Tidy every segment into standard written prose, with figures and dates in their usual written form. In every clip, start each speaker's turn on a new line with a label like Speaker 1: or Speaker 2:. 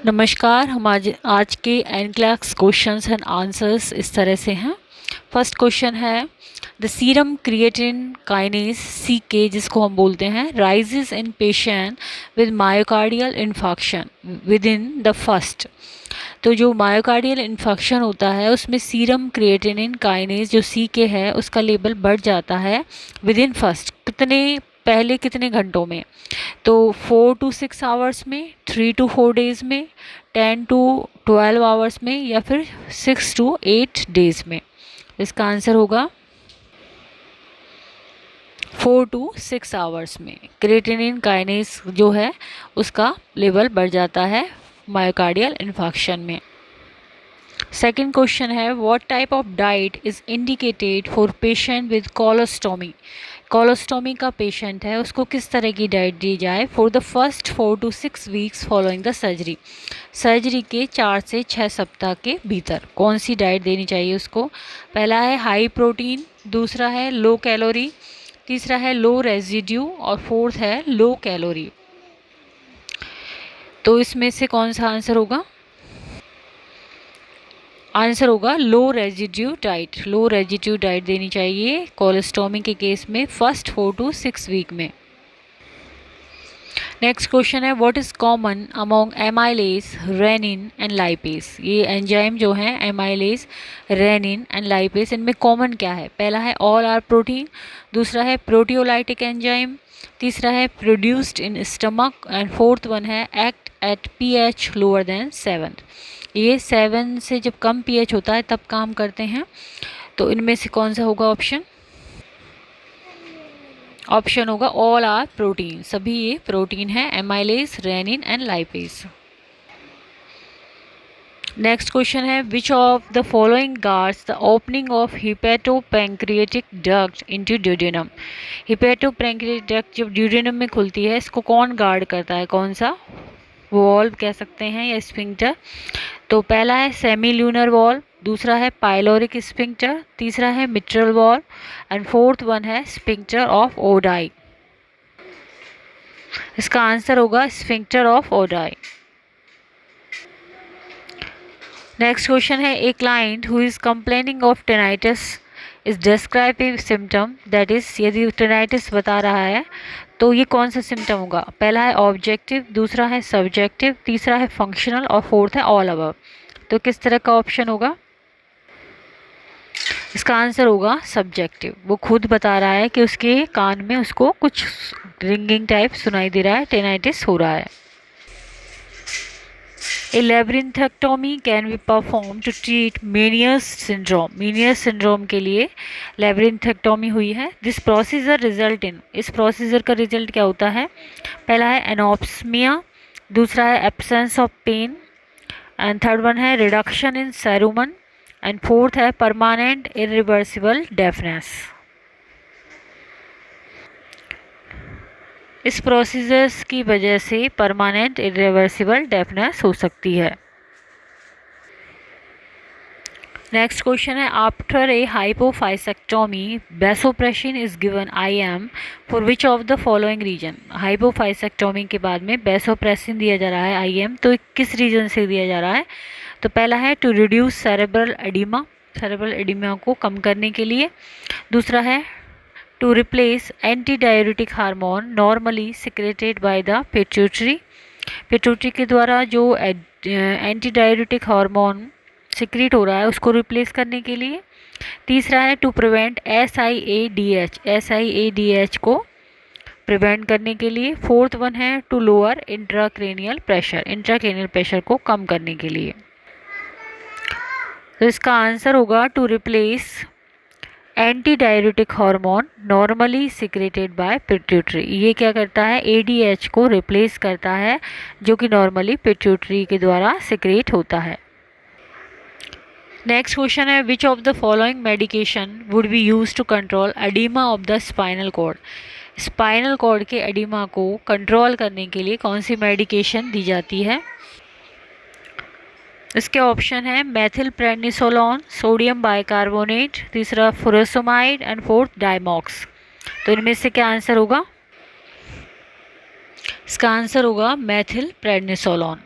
Speaker 1: नमस्कार। हम आज के एनक्लैक्स क्वेश्चंस एंड आंसर्स इस तरह से हैं। फर्स्ट क्वेश्चन है the serum creatine kinase CK जिसको हम बोलते हैं rises in patient with myocardial infection with in the first. तो जो मायोकार्डियल इन्फेक्शन होता है उसमें सीरम क्रिएटिनिन काइनेज जो सीके है उसका लेवल बढ़ जाता है विद इन फर्स्ट पहले कितने घंटों में। तो 4 to 6 आवर्स में, 3 to 4 डेज़ में, 10 to 12 आवर्स में या फिर 6 to 8 डेज़ में। इसका आंसर होगा 4 to 6 आवर्स में क्रिएटिनिन काइनेज जो है उसका लेवल बढ़ जाता है मायोकार्डियल इन्फेक्शन में। सेकेंड क्वेश्चन है what type of diet is indicated for patient with colostomy. Colostomy का पेशेंट है उसको किस तरह की डाइट दी जाए for the first 4 to 6 weeks following the surgery. Surgery के 4 से 6 सप्ताह के भीतर कौन सी डाइट देनी चाहिए उसको। पहला है हाई प्रोटीन, दूसरा है लो कैलोरी, तीसरा है लो रेजिड्यू और फोर्थ है लो कैलोरी। तो इसमें से कौन सा आंसर होगा। आंसर होगा low residue diet. Low residue diet देनी चाहिए कोलोस्टोमी के केस में फर्स्ट 4 to 6 वीक में। नेक्स्ट क्वेश्चन है what is common among amylase, rennin and lipase. ये एंजाइम जो हैं एमाइलेज, रेनिन एंड लाइपेज, इनमें कॉमन क्या है। पहला है ऑल आर प्रोटीन, दूसरा है प्रोटियोलाइटिक एंजाइम, तीसरा है produced in stomach and fourth one है act at pH lower than 7। ये 7 से जब कम pH होता है तब काम करते हैं। तो इनमें से कौन सा होगा ऑप्शन। ऑप्शन होगा ऑल आर प्रोटीन, सभी ये प्रोटीन है amylase, rennin and lipase. Next question है which of the following guards the opening of hepatopancreatic duct into duodenum. Hepatopancreatic duct जब ड्यूडेनम में खुलती है इसको कौन गार्ड करता है, कौन सा वॉल्व कह सकते हैं या स्फिंक्टर। तो पहला है सेमी ल्यूनर वॉल्व, दूसरा है पाइलोरिक स्फिंक्टर, तीसरा है mitral valve and fourth one है स्फिंक्टर ऑफ ओडाई। इसका आंसर होगा sphincter of Oddi. Next question है a client who is complaining of tinnitus is describe a symptom that is. यदि tinnitus बता रहा है तो ये कौन सा सिम्टम होगा। पहला है ऑब्जेक्टिव, दूसरा है सब्जेक्टिव, तीसरा है फंक्शनल और फोर्थ है ऑल अबव। तो किस तरह का ऑप्शन होगा। इसका आंसर होगा सब्जेक्टिव। वो खुद बता रहा है कि उसके कान में उसको कुछ रिंगिंग टाइप सुनाई दे रहा है, टेनाइटिस हो रहा है। A labyrinthectomy can be performed to treat Meniere's syndrome. Meniere's syndrome के लिए labyrinthectomy हुई है। This procedure result in, इस procedure का रिजल्ट क्या होता है। पहला है एनोप्स्मिया, दूसरा है absence of pain and third one है reduction in cerumen and fourth है परमानेंट इरिवर्सिबल डेफनेस। इस प्रोसीजर्स की वजह से परमानेंट इरिवर्सिबल डेफनेस हो सकती है। नेक्स्ट क्वेश्चन है after a hypophysectomy vasopressin is given IM for which of the following reason. Hypophysectomy के बाद में बेसोप्रेसिन दिया जा रहा है IM, तो किस रीजन से दिया जा रहा है। तो पहला है to reduce cerebral oedema, cerebral oedema को कम करने के लिए, दूसरा है to replace antidiuretic hormone normally secreted by the pituitary, pituitary के द्वारा जो एंटीडाययूरेटिक हार्मोन सिक्रीट हो रहा है उसको रिप्लेस करने के लिए, तीसरा है टू प्रिवेंट SIADH को प्रिवेंट करने के लिए, फोर्थ वन है टू लोअर इंट्राक्रेनियल प्रेशर को कम करने के लिए। तो इसका आंसर होगा to replace antidiuretic hormone normally secreted by pituitary. ये क्या करता है ADH को रिप्लेस करता है जो कि नॉर्मली पिट्यूटरी के द्वारा सिक्रेट होता है। नेक्स्ट क्वेश्चन है which of the following medication would be use to control oedema of the spinal cord. Spinal cord के एडिमा को कंट्रोल करने के लिए कौन सी मेडिकेशन दी जाती है। इसके ऑप्शन है मेथिल प्रेडनिसोलोन, सोडियम बाइकार्बोनेट, तीसरा फुरोसमाइड एंड फोर्थ डायमॉक्स। तो इनमें से क्या आंसर होगा। इसका आंसर होगा मेथिल प्रेडनिसोलोन।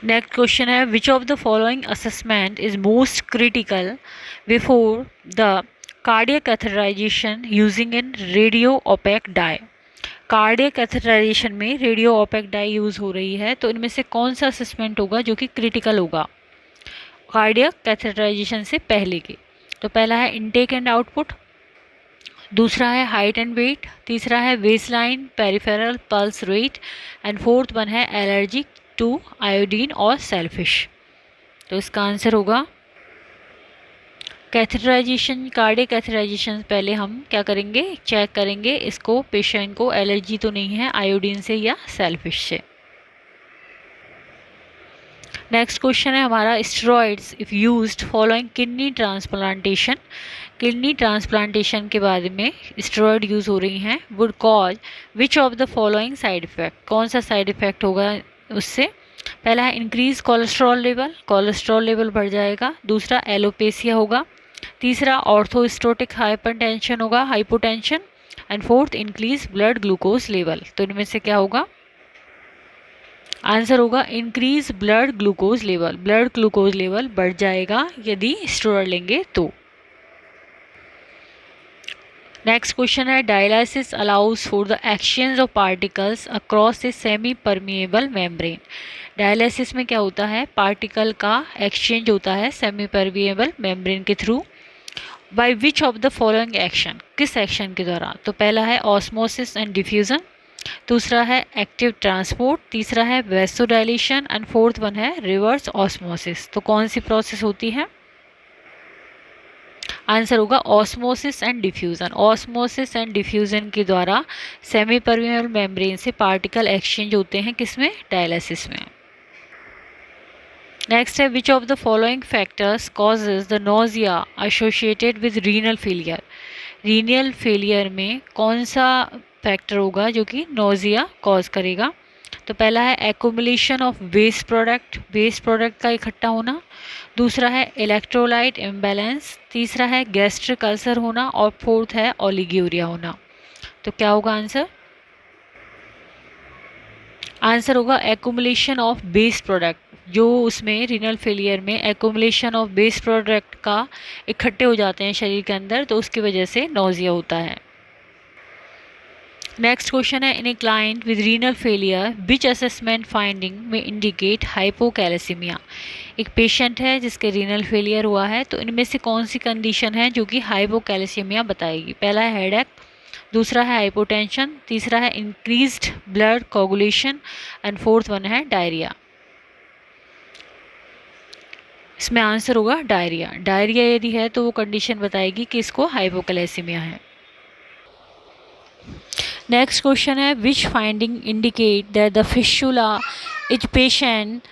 Speaker 1: नेक्स्ट क्वेश्चन है which of the following assessment is most critical before the cardiac catheterization using in radio opaque dye. Cardiac catheterization में रेडियो ओपेक डाई यूज़ हो रही है, तो इनमें से कौन सा असेसमेंट होगा जो कि क्रिटिकल होगा कार्डियक कैथेटराइजेशन से पहले के। तो पहला है इनटेक एंड आउटपुट, दूसरा है हाइट एंड वेट, तीसरा है waistline peripheral pulse rate and fourth one है एलर्जी टू आयोडीन और सेल्फिश। तो इसका आंसर होगा कैथेटराइजेशन। कार्डियक कैथेटराइजेशन पहले हम क्या करेंगे, चेक करेंगे इसको पेशेंट को एलर्जी तो नहीं है आयोडीन से या सेल्फिश से। नेक्स्ट क्वेश्चन है हमारा steroids if used following kidney transplantation. Kidney transplantation के बाद में स्टेरॉइड यूज़ हो रही हैं, would cause which of the following side effect. कौन सा साइड इफ़ेक्ट होगा उससे। पहला है increase cholesterol level, cholesterol level बढ़ जाएगा। दूसरा एलोपेसिया होगा। तीसरा ऑर्थोस्टोटिक हाइपरटेंशन होगा, hypotension. And fourth increase blood glucose level. तो इनमें से क्या होगा, आंसर होगा increase blood glucose level. Blood glucose level बढ़ जाएगा यदि स्टेरॉइड लेंगे तो। नेक्स्ट क्वेश्चन है dialysis allows for the exchange of particles across a semi permeable membrane. Dialysis में क्या होता है, पार्टिकल का एक्सचेंज होता है सेमी परमिएबल मेम्ब्रेन के through. By which of the following action, किस एक्शन के द्वारा। तो पहला है ऑस्मोसिस एंड डिफ्यूजन, दूसरा है एक्टिव ट्रांसपोर्ट, तीसरा है वेसोडाइलेशन एंड फोर्थ वन है रिवर्स ऑस्मोसिस। तो कौन सी प्रोसेस होती है, आंसर होगा osmosis and diffusion. Osmosis and diffusion के द्वारा सेमी परमिएबल मेम्ब्रेन से पार्टिकल एक्सचेंज होते हैं किसमें, डायलिसिस में। नेक्स्ट है which of the following factors causes the nausea associated with renal failure. Renal failure में कौन सा फैक्टर होगा जो कि नोजिया कॉज करेगा। तो पहला है accumulation of waste product, waste product का इकट्ठा होना। दूसरा है इलेक्ट्रोलाइट इम्बैलेंस, तीसरा है गैस्ट्रिक अल्सर होना और फोर्थ है ओलिगोरिया होना। तो क्या होगा आंसर, आंसर होगा एक्यूमुलेशन ऑफ वेस्ट प्रोडक्ट। जो उसमें रीनल फेलियर में एक्यूमुलेशन ऑफ वेस्ट प्रोडक्ट का इकट्ठे हो जाते हैं शरीर के अंदर, तो उसकी वजह से नोजिया होता है। नेक्स्ट क्वेश्चन है in a client with renal failure which assessment finding may indicate hypocalcaemia. एक पेशेंट है जिसके रीनल फेलियर हुआ है, तो इनमें से कौन सी कंडीशन है जो कि हाइपोकैलेसीमिया बताएगी। पहला है हेडेक, दूसरा है हाइपोटेंशन, तीसरा है increased blood coagulation and fourth one है डायरिया। इसमें आंसर होगा डायरिया। डायरिया यदि है तो वो कंडीशन बताएगी कि इसको हाइपोकैलेसीमिया है। नेक्स्ट क्वेश्चन है which finding indicate that the fistula is patient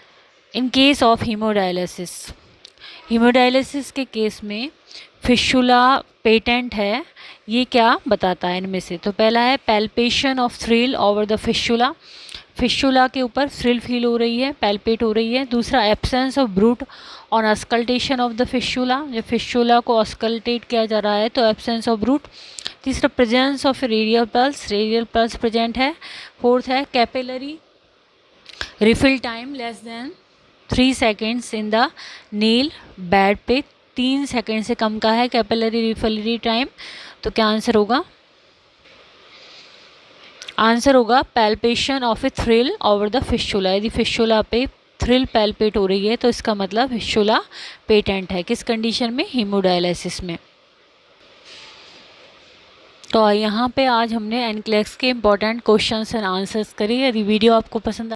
Speaker 1: in case of haemodialysis. Haemodialysis के केस में फिस्टुला पेटेंट है, ये क्या बताता है इनमें से। तो पहला है palpation of thrill over the fistula, fistula के ऊपर थ्रिल फील हो रही है, पैल्पेट हो रही है। दूसरा absence of bruit on auscultation of the fistula, जब फिस्टुला को अस्कल्टेट किया जा रहा है तो एब्सेंस ऑफ ब्रूट। तीसरा presence of radial pulse, radial pulse present है। फोर्थ है capillary refill time less than 3 seconds in the nail bed पे, 3 सेकेंड से कम का है कैपिलरी रिफिलरी टाइम। तो क्या आंसर होगा, आंसर होगा palpation of A thrill over the fistula. यदि फिस्टुला पे थ्रिल पैल्पेट हो रही है तो इसका मतलब फिस्टुला पेटेंट है। किस कंडीशन में, हीमोडायलिसिस में। तो यहाँ पे आज हमने एनक्लेक्स के इंपॉर्टेंट क्वेश्चंस एंड आंसर्स करे। यदि वीडियो आपको पसंद